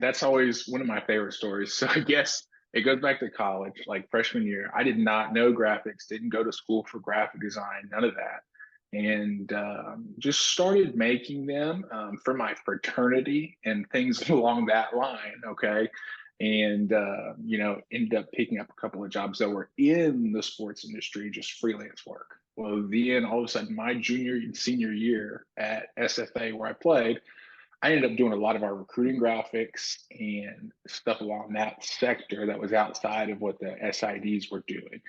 that's always one of my favorite stories. So I guess it goes back to college, like freshman year. I did not know graphics, didn't go to school for graphic design, none of that. And just started making them for my fraternity and things along that line. Okay. And, ended up picking up a couple of jobs that were in the sports industry, just freelance work. Well, then all of a sudden, my junior and senior year at SFA, where I played, I ended up doing a lot of our recruiting graphics and stuff along that sector that was outside of what the SIDs were doing.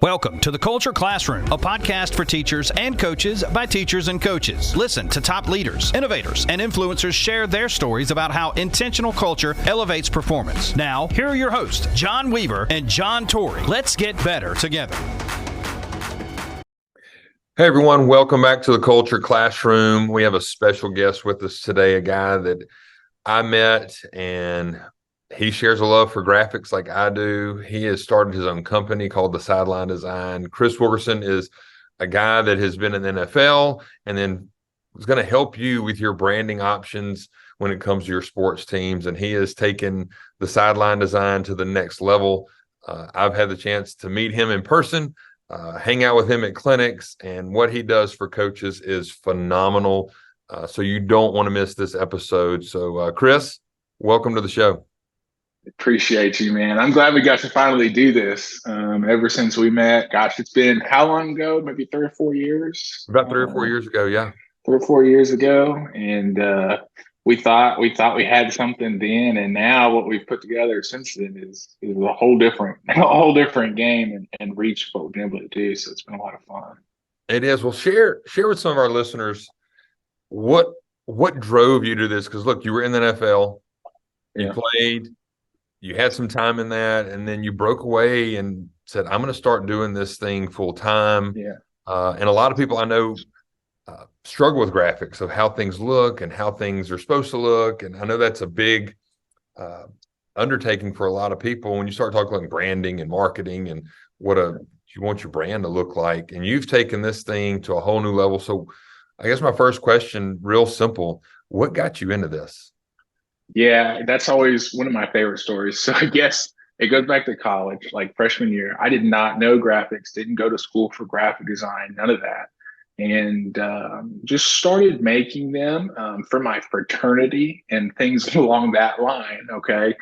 Welcome to the Culture Classroom, a podcast for teachers and coaches by teachers and coaches. Listen to top leaders, innovators, and influencers share their stories about how intentional culture elevates performance. Now, here are your hosts, John Weaver and John Torrey. Let's get better together. Hey everyone, welcome back to the Culture Classroom. We have a special guest with us today, a guy that I met, and he shares a love for graphics like I do. He has started his own company called the Sideline Design. Chris Wilkerson is a guy that has been in the NFL and then is going to help you with your branding options when it comes to your sports teams. And he has taken the Sideline Design to the next level. I've had the chance to meet him in person, hang out with him at clinics, and what he does for coaches is phenomenal. So you don't want to miss this episode. So Chris, welcome to the show. Appreciate you, man. I'm glad we got to finally do this. Ever since we met, gosh, it's been how long ago? Maybe 3 or 4 years. About 3 or 4 years ago, yeah. 3 or 4 years ago, and we thought we had something then, and now what we've put together since then is a whole different game and reach what we've been able to do. So it's been a lot of fun. It is. Well, share with some of our listeners what drove you to this, because look, you were in the NFL, you played. You had some time in that, and then you broke away and said, I'm going to start doing this thing full time. Yeah. And a lot of people I know struggle with graphics of how things look and how things are supposed to look. And I know that's a big undertaking for a lot of people when you start talking like branding and marketing and you want your brand to look like. And you've taken this thing to a whole new level. So I guess my first question, real simple, what got you into this? Yeah, that's always one of my favorite stories. So I guess it goes back to college, like freshman year. I did not know graphics, didn't go to school for graphic design, none of that. And just started making them for my fraternity and things along that line. Okay.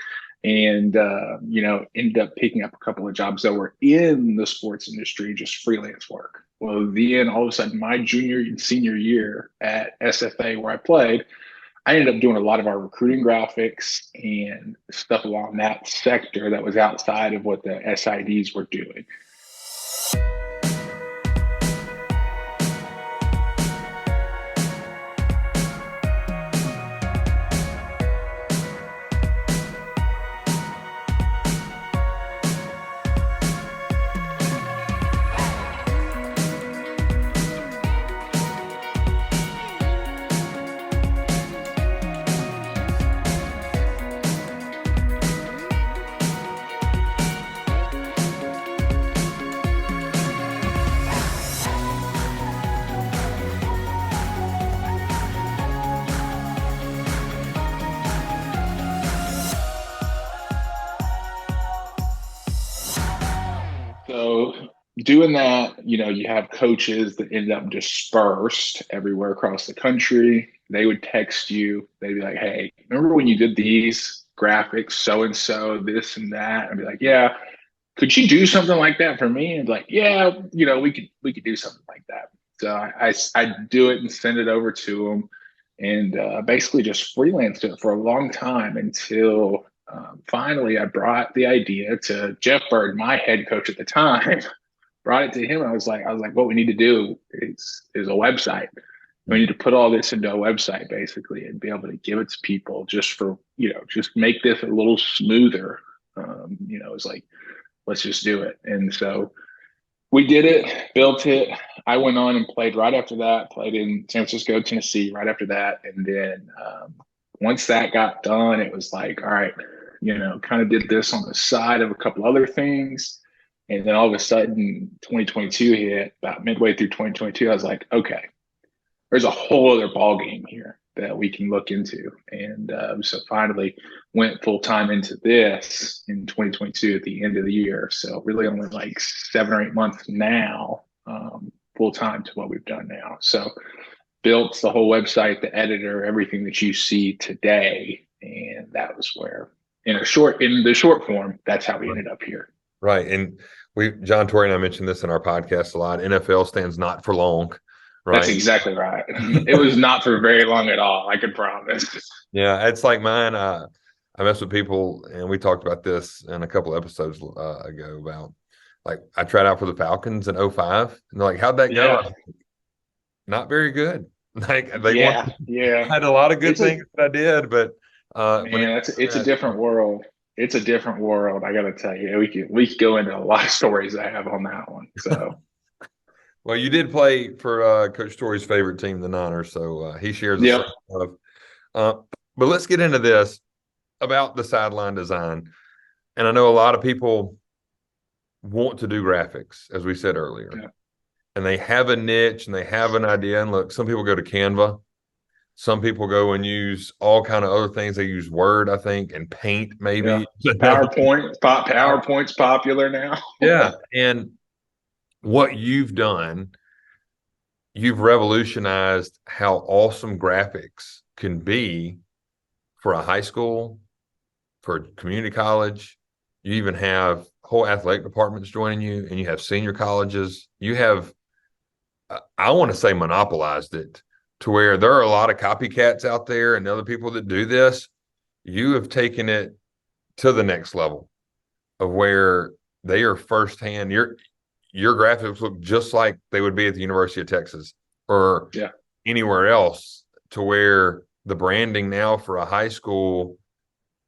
And, ended up picking up a couple of jobs that were in the sports industry, just freelance work. Well, then all of a sudden, my junior and senior year at SFA, where I played, I ended up doing a lot of our recruiting graphics and stuff along that sector that was outside of what the SIDs were doing. So doing that, you have coaches that end up dispersed everywhere across the country. They would text you. They'd be like, hey, remember when you did these graphics, so-and-so, this and that? I'd be like, yeah, could you do something like that for me? And like, yeah, we could do something like that. So I'd do it and send it over to them and basically just freelanced it for a long time until finally I brought the idea to Jeff Bird, my head coach at the time, brought it to him. I was like, what we need to do is a website. We need to put all this into a website basically and be able to give it to people just for, just make this a little smoother. It's like, let's just do it. And so we did it, built it. I went on and played right after that, played in San Francisco, Tennessee right after that. And then once that got done, it was like, all right, kind of did this on the side of a couple other things. And then all of a sudden 2022 hit. About midway through 2022, I was like, okay, there's a whole other ball game here. that we can look into. And so finally went full time into this in 2022 at the end of the year. So really only like 7 or 8 months now, full time to what we've done now. So built the whole website, the editor, everything that you see today. And that was where in the short form, that's how we ended up here. Right. And John Torrey and I mentioned this in our podcast a lot. NFL stands not for long. Right. That's exactly right. It was not for very long at all. I can promise. Yeah. It's like mine. I mess with people, and we talked about this in a couple episodes ago about, like, I tried out for the Falcons in 05, and they're like, how'd that go? Yeah. Not very good. Like Yeah. I had a lot of good things that I did, but man, it's a different world. It's a different world. I got to tell you, we could go into a lot of stories I have on that one. So, well, you did play for Coach Torrey's favorite team, the Niners, so he shares the same love. But let's get into this about the sideline design. And I know a lot of people want to do graphics, as we said earlier, and they have a niche and they have an idea. And look, some people go to Canva. Some people go and use all kind of other things. They use Word, I think, and Paint, maybe. Yeah. PowerPoint's popular now. Yeah. And what you've done, you've revolutionized how awesome graphics can be for a high school, for a community college. You even have whole athletic departments joining you, and you have senior colleges. You have, I want to say, monopolized it, to where there are a lot of copycats out there and other people that do this. You have taken it to the next level of where they are firsthand. Your graphics look just like they would be at the University of Texas or anywhere else, to where the branding now for a high school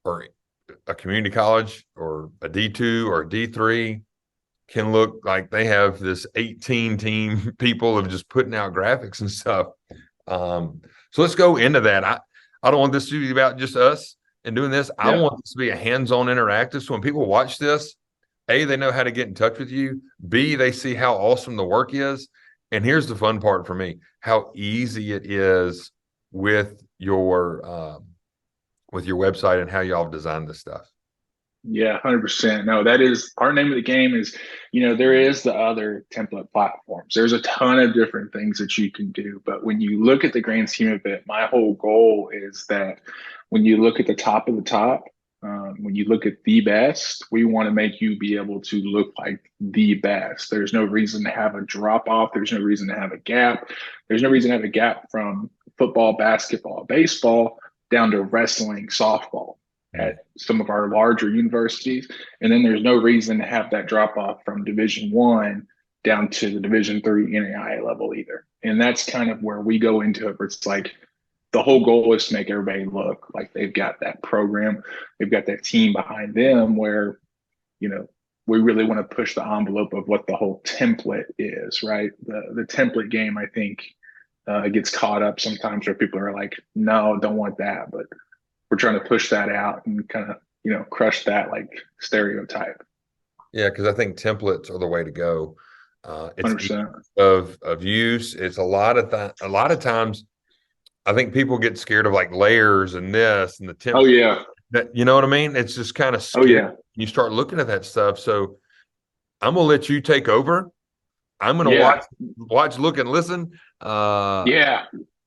or a community college or a D2 or a D3 can look like they have this 18 team people of just putting out graphics and stuff. So let's go into that. I don't want this to be about just us and doing this. I want this to be a hands-on interactive. So when people watch this, A, they know how to get in touch with you. B, they see how awesome the work is. And here's the fun part for me, how easy it is with your website and how y'all have designed this stuff. Yeah, 100%. No, that is our name of the game. Is, there is the other template platforms. There's a ton of different things that you can do. But when you look at the grand scheme of it, my whole goal is that when you look at the top of the top, when you look at the best, we want to make you be able to look like the best. There's no reason to have a drop off. There's no reason to have a gap. There's no reason to have a gap from football, basketball, baseball down to wrestling, softball at some of our larger universities. And then there's no reason to have that drop off from Division I down to the Division III NAIA level either. And that's kind of where we go into it, where it's like the whole goal is to make everybody look like they've got that program, they've got that team behind them, where, we really want to push the envelope of what the whole template is, right? The template game, I think, gets caught up sometimes where people are like, no, don't want that. But we're trying to push that out and kind of, crush that like stereotype. Yeah, because I think templates are the way to go. It's 100%. of use. It's a lot of times I think people get scared of like layers and this and the template. Oh yeah. You know what I mean? It's just kind of scary. Oh yeah. You start looking at that stuff. So I'm gonna let you take over. I'm gonna watch, look, and listen. And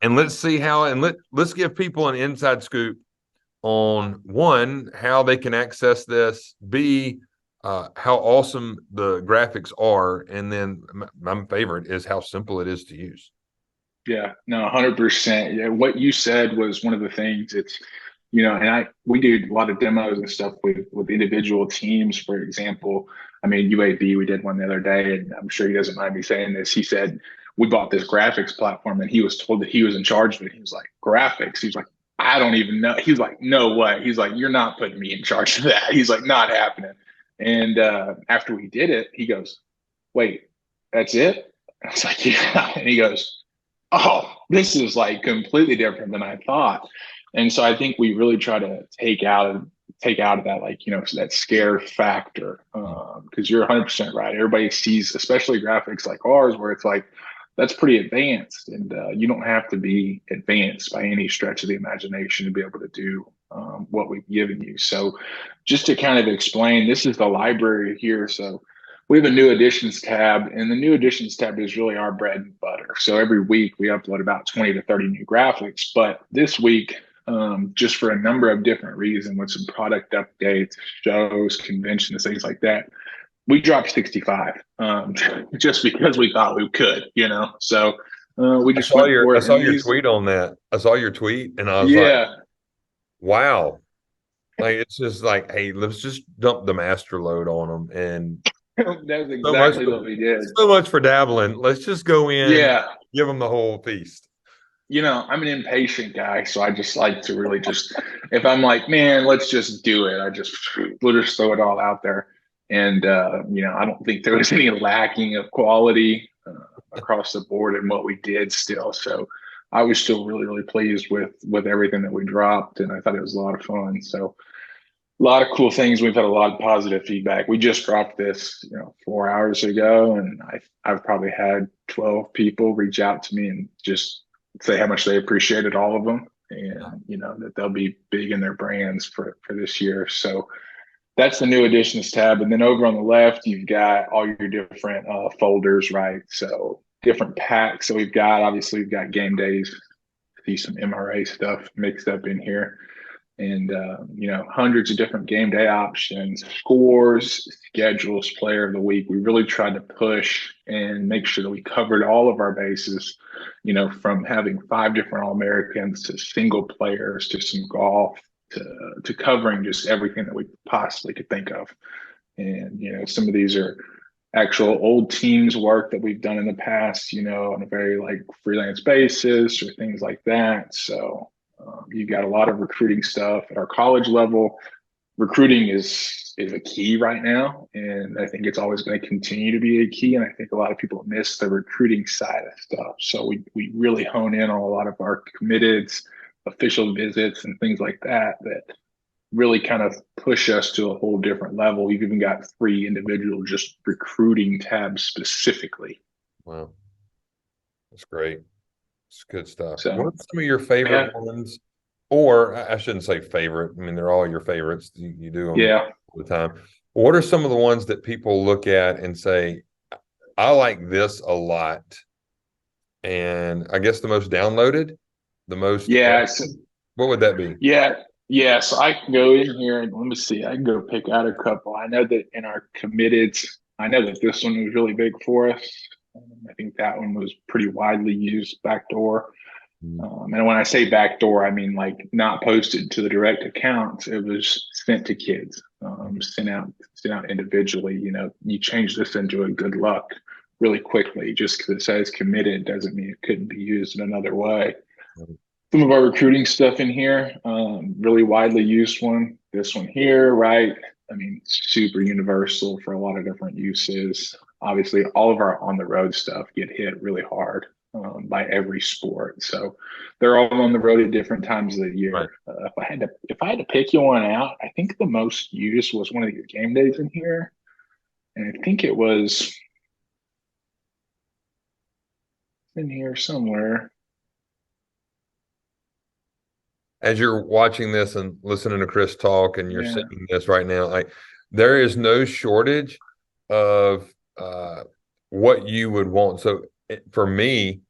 let's see let's give people an inside scoop on, one, how they can access this, B, how awesome the graphics are, and then my favorite is how simple it is to use. Yeah, no, 100%. Yeah, what you said was one of the things. It's, and we do a lot of demos and stuff with individual teams. For example, UAB, we did one the other day, and I'm sure he doesn't mind me saying this. He said, we bought this graphics platform, and he was told that he was in charge of it. He was like, graphics? He's like, I don't even know. He's like, no way. He's like, you're not putting me in charge of that. He's like, not happening. And after we did it, he goes, wait, that's it? I was like, yeah. And he goes, oh, this is like completely different than I thought. And so I think we really try to take out of that, like, that scare factor, because you're 100% right. Everybody sees, especially graphics like ours, where it's like that's pretty advanced, and you don't have to be advanced by any stretch of the imagination to be able to do what we've given you. So, just to kind of explain, this is the library here. So, we have a new additions tab, and the new additions tab is really our bread and butter. So, every week we upload about 20 to 30 new graphics. But this week, just for a number of different reasons, with some product updates, shows, conventions, things like that, we dropped 65 just because we thought we could, So we just went for I it. saw your tweet on that. I saw your tweet, and I was like, Yeah, wow. Like, it's just like, hey, let's just dump the master load on them, and that's exactly what we did. so much for dabbling. Let's just go in, Yeah. give them the whole feast. I'm an impatient guy, so I just like to really if I'm like, man, let's just do it. We'll just throw it all out there. And, I don't think there was any lacking of quality across the board in what we did still. So I was still really, really pleased with everything that we dropped. And I thought it was a lot of fun. So a lot of cool things. We've had a lot of positive feedback. We just dropped this, 4 hours ago, and I've probably had 12 people reach out to me and just say how much they appreciated all of them, and that they'll be big in their brands for this year. So that's the new additions tab. And then over on the left, you've got all your different folders, right? So different packs. So we've got game days, see some MRA stuff mixed up in here, and hundreds of different game day options, scores, schedules, player of the week. We really tried to push and make sure that we covered all of our bases, from having 5 different All-Americans to single players to some golf to covering just everything that we possibly could think of. And some of these are actual old teams work that we've done in the past, on a very like freelance basis or things like that. So you've got a lot of recruiting stuff at our college level. Recruiting is a key right now, and I think it's always going to continue to be a key. And I think a lot of people miss the recruiting side of stuff. So we really hone in on a lot of our committed official visits and things like that really kind of push us to a whole different level. We've even got 3 individual just recruiting tabs specifically. Wow, that's great. It's good stuff. So, what are some of your favorite ones? Or I shouldn't say favorite. I mean, they're all your favorites. You do them all the time. What are some of the ones that people look at and say, I like this a lot? And I guess the most downloaded, the most. Yeah. What would that be? Yeah. So I can go in here and let me see. I can go pick out a couple. I know that in our committed, I know that this one was really big for us. I think that one was pretty widely used, backdoor. And when I say backdoor, I mean like not posted to the direct accounts. It was sent to kids, sent out individually. You change this into a good luck really quickly. Just because it says committed doesn't mean it couldn't be used in another way. Some of our recruiting stuff in here, really widely used one. This one here, right? I mean, super universal for a lot of different uses. Obviously, all of our on the road stuff get hit really hard by every sport. So they're all on the road at different times of the year. Right. If I had to pick you one out, I think the most used was one of your game days in here, and I think it was in here somewhere. As you're watching this and listening to Chris talk, and you're seeing this right now, like there is no shortage of what you would want. So for me,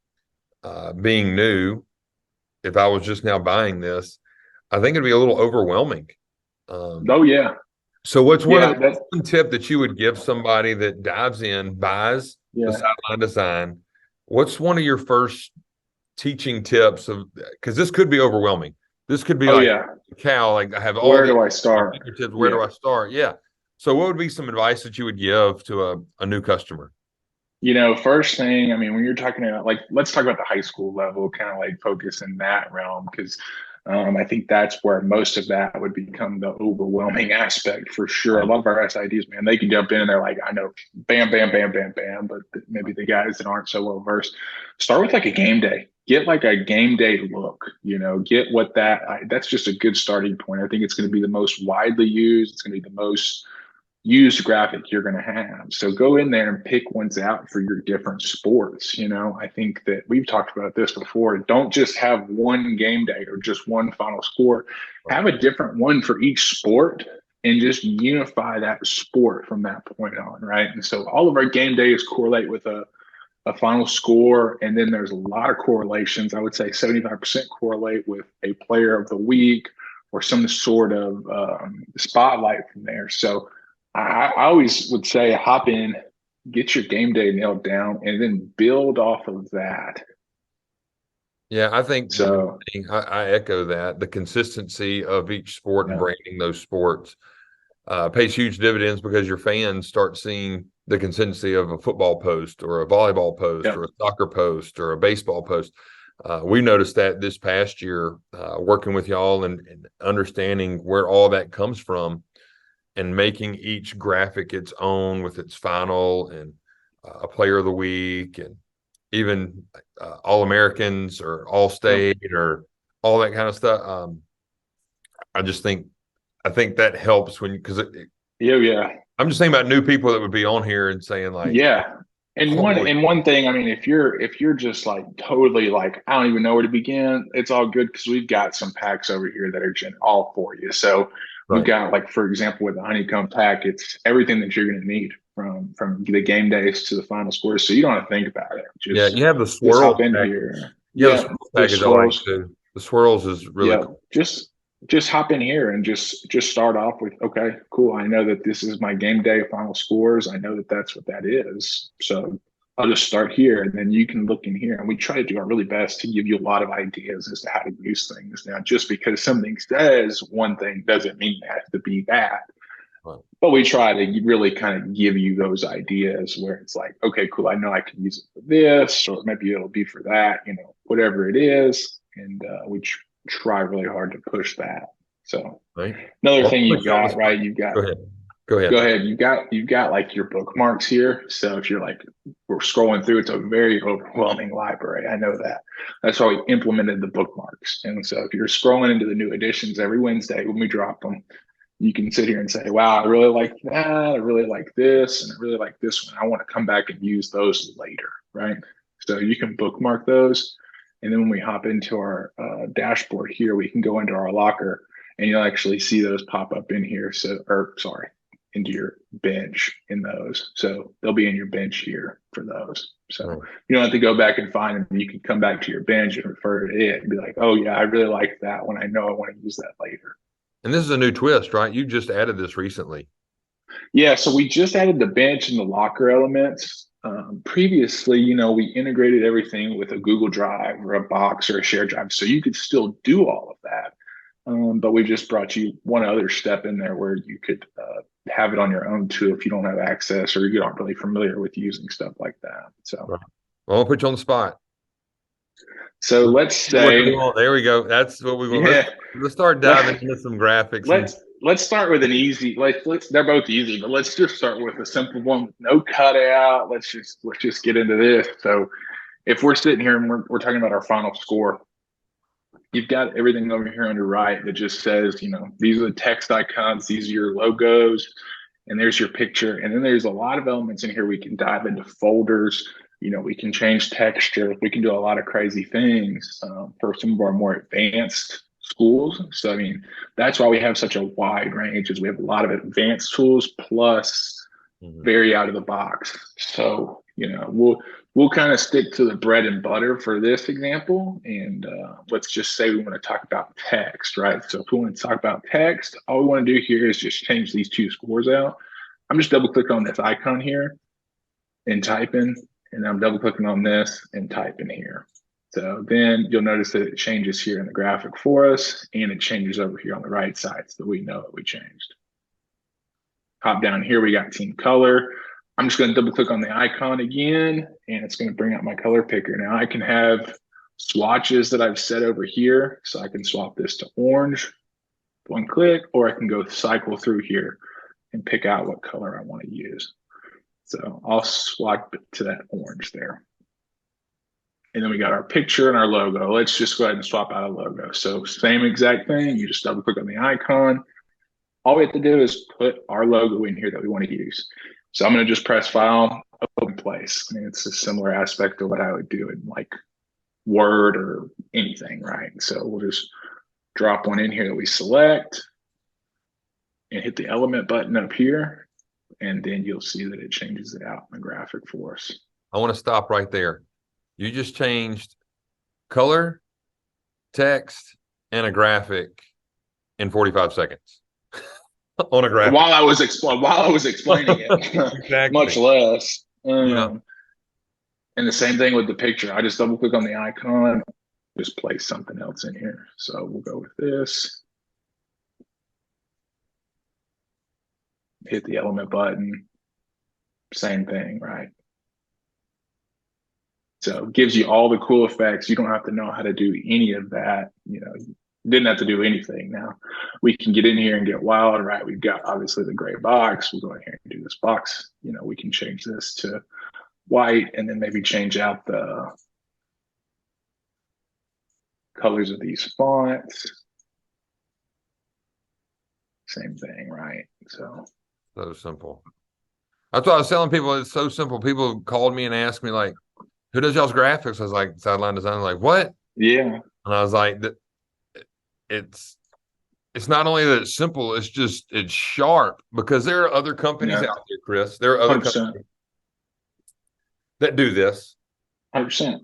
being new, if I was just now buying this, I think it'd be a little overwhelming. Oh yeah. So what's one tip that you would give somebody that dives in, buys the Sideline design? What's one of your first teaching tips because this could be overwhelming. This could be Cal, like I have all. Where do I start? Where do I start? Yeah. So what would be some advice that you would give to a new customer? First thing, I mean, when you're talking about let's talk about the high school level, kind of like focus in that realm, because I think that's where most of that would become the overwhelming aspect for sure. A lot of our SIDs, man, they can jump in and they're like, I know, bam, bam, bam, bam, bam. But maybe the guys that aren't so well versed, start with like a game day. Get like a game day look, get what that's just a good starting point. I think it's going to be the most widely used. It's going to be the most used graphic you're going to have. So go in there and pick ones out for your different sports. I think that we've talked about this before. Don't just have one game day or just one final score. Have a different one for each sport and just unify that sport from that point on, right? And so all of our game days correlate with a final score, and then there's a lot of correlations. I would say 75% correlate with a player of the week or some sort of spotlight from there. So I always would say hop in, get your game day nailed down, and then build off of that. Yeah, I think So I echo that. The consistency of each sport and branding those sports pays huge dividends because your fans start seeing the consistency of a football post or a volleyball post or a soccer post or a baseball post. We noticed that this past year, working with y'all and understanding where all that comes from and making each graphic its own with its final and a player of the week and even All-Americans or All-State or all that kind of stuff. I think that helps when because I'm just thinking about new people that would be on here and saying like, And one thing, I mean, if you're just like totally like, I don't even know where to begin, it's all good because we've got some packs over here that are all for you. So we've got, like, for example, with the honeycomb pack, it's everything that you're going to need from the game days to the final scores. So you don't have to think about it. You have the swirl in here. The swirls too. The swirls is really cool. Just hop in here and just start off with, okay, cool. I know that this is my game day final scores. I know that that's what that is. So I'll just start here, and then you can look in here. And we try to do our really best to give you a lot of ideas as to how to use things. Now, just because something says one thing doesn't mean it has to be that. Right. But we try to really kind of give you those ideas where it's like, okay, cool. I know I can use it for this, or maybe it'll be for that, whatever it is. And we try really hard to push that. So another thing you've got, right? You've got Go ahead. You've got like your bookmarks here. So if you're like, we're scrolling through, it's a very overwhelming library. I know that. That's why we implemented the bookmarks. And so if you're scrolling into the new editions every Wednesday when we drop them, you can sit here and say, wow, I really like that. I really like this. And I really like this one. I want to come back and use those later, right? So you can bookmark those. And then when we hop into our dashboard here, we can go into our locker and you'll actually see those pop up in here. Into your bench in those. So they'll be in your bench here for those. So you don't have to go back and find them. You can come back to your bench and refer to it and be like, oh yeah, I really like that one. I know I want to use that later. And this is a new twist, right? You just added this recently. Yeah. So we just added the bench and the locker elements. Previously, we integrated everything with a Google Drive or a Box or a shared drive. So you could still do all of that. But we just brought you one other step in there where you could have it on your own too if you don't have access or you're not really familiar with using stuff like that. So, well, I'll put you on the spot. So let's say there we go. That's what we want. Yeah. Let's start diving into some graphics. Let's start with an easy. They're both easy, but let's just start with a simple one with no cutout. Let's just get into this. So, if we're sitting here and we're talking about our final score. You've got everything over here on your right that just says, these are the text icons, these are your logos, and there's your picture. And then there's a lot of elements in here. We can dive into folders. We can change texture. We can do a lot of crazy things for some of our more advanced schools. So, that's why we have such a wide range is we have a lot of advanced tools plus very out of the box. So, we'll kind of stick to the bread and butter for this example. And let's just say we want to talk about text, right? So if we want to talk about text, all we want to do here is just change these two scores out. I'm just double clicking on this icon here and type in, and I'm double clicking on this and type in here. So then you'll notice that it changes here in the graphic for us, and it changes over here on the right side so that we know that we changed. Hop down here, we got team color. I'm just going to double click on the icon again, and it's going to bring out my color picker. Now I can have swatches that I've set over here. So I can swap this to orange, one click, or I can go cycle through here and pick out what color I want to use. So I'll swap it to that orange there. And then we got our picture and our logo. Let's just go ahead and swap out a logo. So same exact thing. You just double click on the icon. all we have to do is put our logo in here that we want to use. So I'm going to just press file, open place. I mean, it's a similar aspect of what I would do in like Word or anything, right? So we'll just drop one in here that we select and hit the element button up here. And then you'll see that it changes it out in the graphic for us. I want to stop right there. You just changed color, text, and a graphic in 45 seconds on a graphic. While I was explaining it, Exactly. much less. Yeah. And the same thing with the picture. I just double click on the icon, just place something else in here. So we'll go with this. Hit the element button. Same thing, right? So it gives you all the cool effects. You don't have to know how to do any of that. You didn't have to do anything. Now we can get in here and get wild, right? We've got obviously the gray box. We'll go in here and do this box. We can change this to white and then maybe change out the colors of these fonts. Same thing, right? So simple. That's what I was telling people. It's so simple. People called me and asked me, like, who does y'all's graphics? I was like, Sideline Design. Like, what? Yeah. And I was like, it's not only that it's simple, it's sharp, because there are other companies out there, Chris. There are other 100%. companies that do this. 100%.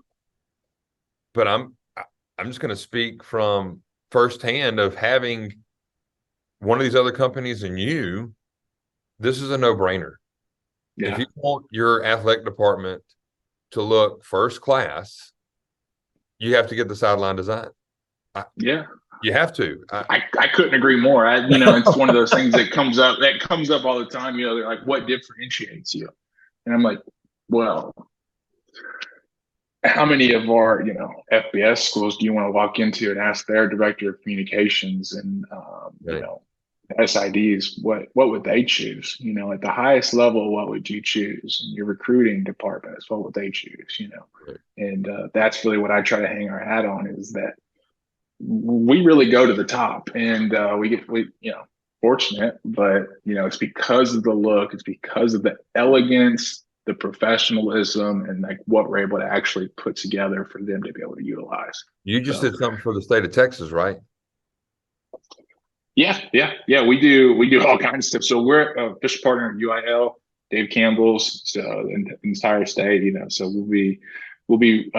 But I'm just going to speak from firsthand of having one of these other companies and you. This is a no-brainer. Yeah. If you want your athletic department to look first class, you have to get the Sideline Design. You have to. I couldn't agree more. It's one of those things that comes up all the time. They're like, what differentiates you? And I'm like, well, how many of our, FBS schools do you want to walk into and ask their director of communications and, Right. SIDs, what would they choose? At the highest level, what would you choose? And your recruiting departments, what would they choose? Right. And that's really what I try to hang our hat on, is that we really go to the top, and we fortunate, but it's because of the look, it's because of the elegance, the professionalism, and like what we're able to actually put together for them to be able to utilize. You just did something for the state of Texas, right? Yeah. We do all kinds of stuff. So we're a official partner of UIL, Dave Campbell's, so the entire state. So we'll be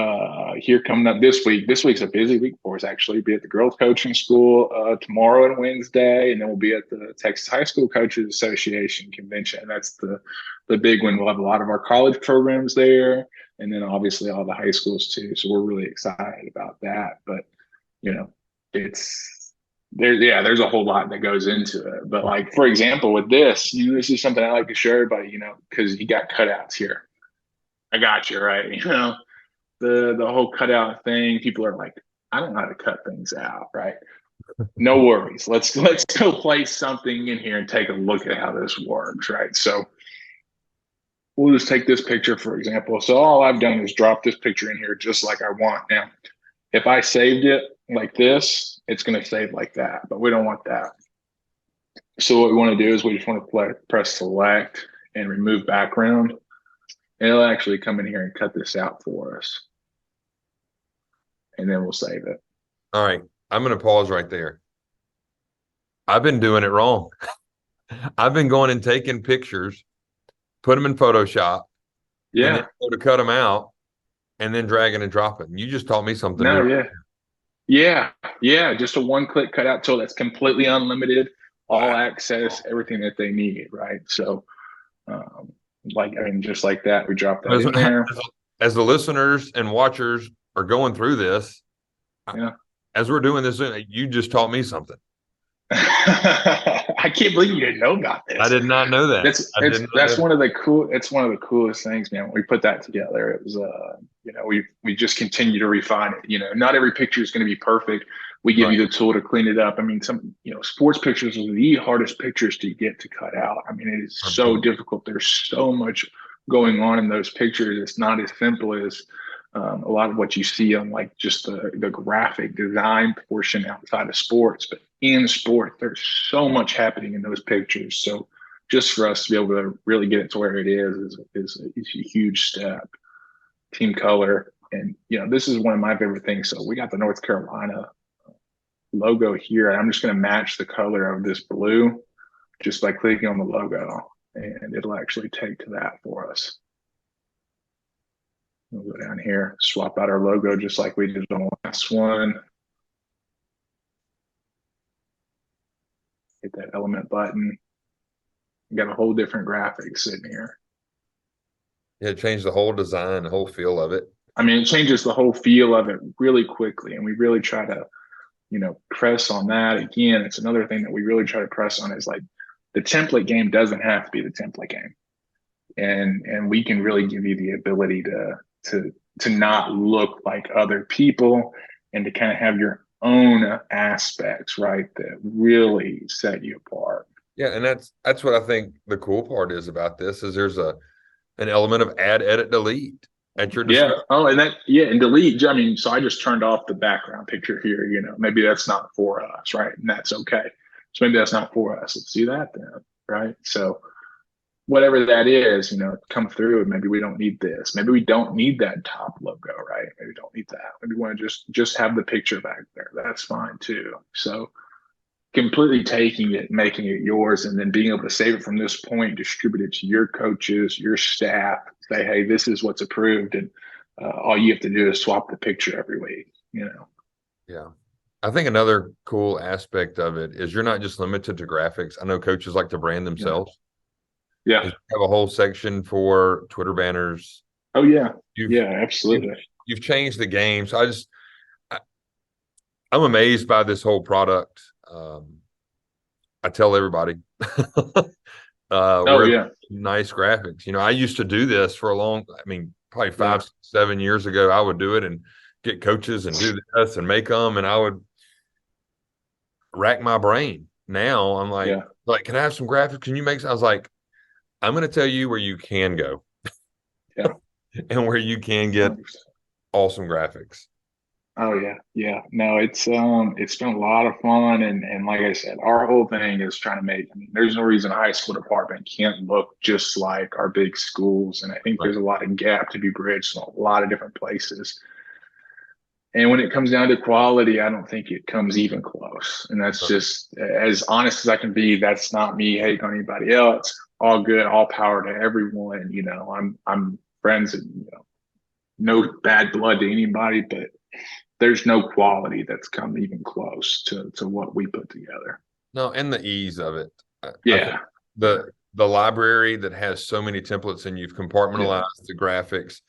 here coming up this week. This week's a busy week for us, actually. We'll be at the girls coaching school tomorrow and Wednesday, and then we'll be at the Texas High School Coaches Association convention. That's the big one. We'll have a lot of our college programs there, and then obviously all the high schools too. So we're really excited about that. But there's a whole lot that goes into it. But like, for example, with this, this is something I like to show everybody, because you got cutouts here. I got you, right? The whole cutout thing, people are like, I don't know how to cut things out, right? No worries. Let's go place something in here and take a look at how this works, right? So we'll just take this picture, for example. So all I've done is drop this picture in here just like I want. Now, if I saved it like this, it's going to save like that, but we don't want that. So what we want to do is we just want to press select and remove background. And it'll actually come in here and cut this out for us. And then we'll save it. All right. I'm going to pause right there. I've been doing it wrong. I've been going and taking pictures, put them in Photoshop, and then go to cut them out, and then dragging and dropping. You just taught me something new. Yeah. Just a one-click cutout tool that's completely unlimited, all access, everything that they need, right? So, just like that, we drop that in there. As the listeners and watchers are going through this, as we're doing this, you just taught me something. I can't believe you didn't know about this. I did not know that. That's one of the coolest things, man. When we put that together, it was we just continue to refine it. Not every picture is going to be perfect. We give you the tool to clean it up. I mean, some sports pictures are the hardest pictures to get to cut out. I mean, it is so difficult. There's so much going on in those pictures. It's not as simple as a lot of what you see on like just the graphic design portion outside of sports. But in sport. There's so much happening in those pictures. So just for us to be able to really get it to where it is a huge step. Team color. And, this is one of my favorite things. So we got the North Carolina logo here, and I'm just going to match the color of this blue just by clicking on the logo, and it'll actually take to that for us. We'll go down here, swap out our logo just like we did on the last one. Hit that element button. We got a whole different graphic sitting here. Yeah, it changed the whole design, the whole feel of it. I mean, it changes the whole feel of it really quickly, and we really try to, press on that. Again, it's another thing that we really try to press on is like the template game doesn't have to be the template game, and we can really give you the ability to not look like other people and to kind of have your own aspects, right, that really set you apart. Yeah, and that's what I think the cool part is about this is there's an element of add, edit, delete at your discretion. Yeah. Oh, and delete. I mean, so I just turned off the background picture here. Maybe that's not for us, right? And that's okay. So maybe that's not for us. Let's do that then, right? So whatever that is, come through, and maybe we don't need this. Maybe we don't need that top logo, right? Maybe we don't need that. Maybe we want to just have the picture back there. That's fine too. So completely taking it, making it yours, and then being able to save it from this point, distribute it to your coaches, your staff, say, hey, this is what's approved. And all you have to do is swap the picture every week, Yeah. I think another cool aspect of it is you're not just limited to graphics. I know coaches like to brand themselves. Yeah. You have a whole section for Twitter banners. Oh, yeah. Absolutely. You've changed the game. So I'm amazed by this whole product. I tell everybody, nice graphics. I used to do this for probably 5-7 years ago. I would do it and get coaches and do this and make them, and I would rack my brain. Now I'm like, can I have some graphics? Can you make some? I was like, I'm going to tell you where you can go, and where you can get awesome graphics. Oh yeah. No, it's been a lot of fun, and like I said, our whole thing is trying to make. There's no reason a high school department can't look just like our big schools, and I think there's a lot of gap to be bridged in a lot of different places. And when it comes down to quality, I don't think it comes even close. And that's just as honest as I can be. That's not me hating on anybody else. All good, all power to everyone. I'm friends, and no bad blood to anybody, but there's no quality that's come even close to what we put together. No, and the ease of it. Yeah. The library that has so many templates, and you've compartmentalized the graphics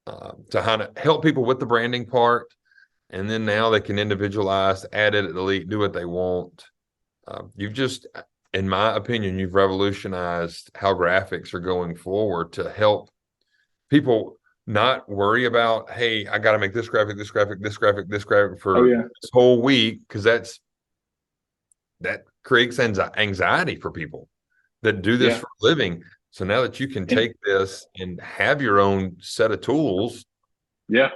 to kind of help people with the branding part. And then now they can individualize, add, edit, delete, do what they want. You've just, in my opinion, you've revolutionized how graphics are going forward to help people not worry about, hey, I got to make this graphic for this whole week, because that creates anxiety for people that do this for a living. So now that you can take this and have your own set of tools. Yeah.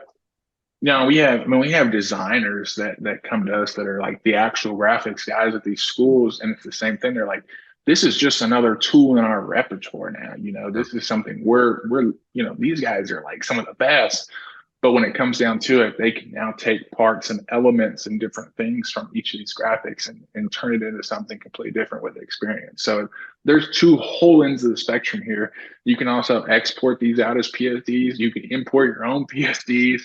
No, we have designers that come to us that are like the actual graphics guys at these schools, and it's the same thing. They're like, this is just another tool in our repertoire now. This is something we're these guys are like some of the best. But when it comes down to it, they can now take parts and elements and different things from each of these graphics and turn it into something completely different with the experience. So there's two whole ends of the spectrum here. You can also export these out as PSDs. You can import your own PSDs.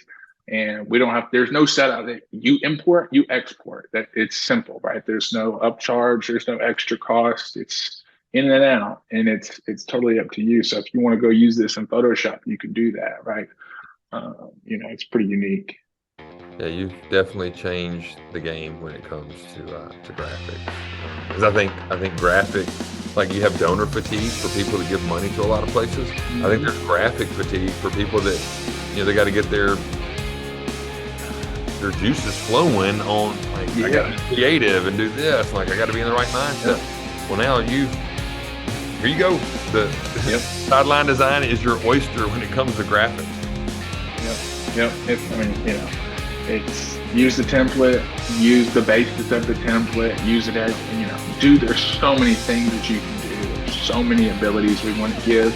And there's no setup that you import, you export. That it's simple, right? There's no upcharge, there's no extra cost. It's in and out, and it's totally up to you. So if you want to go use this in Photoshop, you can do that, right? It's pretty unique. Yeah, you've definitely changed the game when it comes to graphics. Because I think graphics, like you have donor fatigue for people to give money to a lot of places. I think there's graphic fatigue for people that they got to get their juices flowing on, like, I got to be creative and do this, like I got to be in the right mindset. Well, now here you go. The Sideline design is your oyster when it comes to graphics. It's use the template, use the basis of the template, use it as, dude, there's so many things that you can do. There's so many abilities we want to give,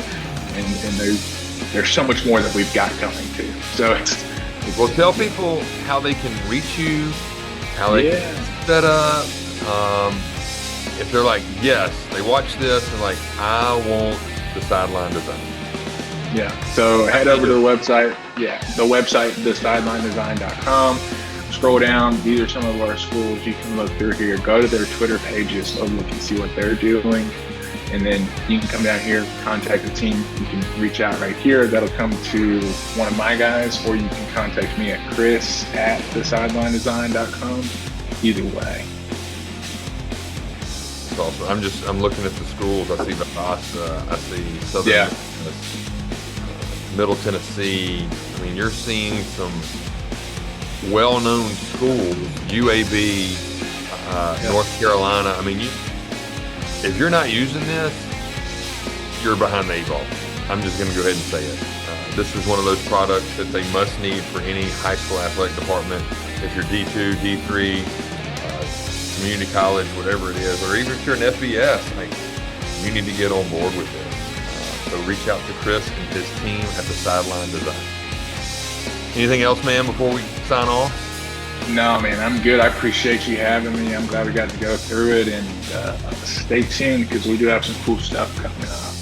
and there's so much more that we've got coming too. So well, tell people how they can reach you, how they can set up. If they're like, yes, they watch this and like, I want the sideline design. Yeah. So head over to the website. Yeah. The website, thesidelinedesign.com. Scroll down. These are some of our schools. You can look through here. Go to their Twitter pages. Look and see what they're doing. And then you can come down here, contact the team. You can reach out right here. That'll come to one of my guys, or you can contact me at chris@thesidelinedesign.com. Either way. That's awesome. I'm looking at the schools. I see Valdosta. I see Southern Middle Tennessee. I mean, you're seeing some well-known schools, UAB, North Carolina. I mean, if you're not using this, you're behind the 8 ball. I'm just going to go ahead and say it. This is one of those products that they must need for any high school athletic department. If you're D2, D3, community college, whatever it is, or even if you're an FBS, like, you need to get on board with this. So reach out to Chris and his team at the Sideline Design. Anything else, man, before we sign off? No, man, I'm good. I appreciate you having me. I'm glad we got to go through it, and stay tuned because we do have some cool stuff coming up.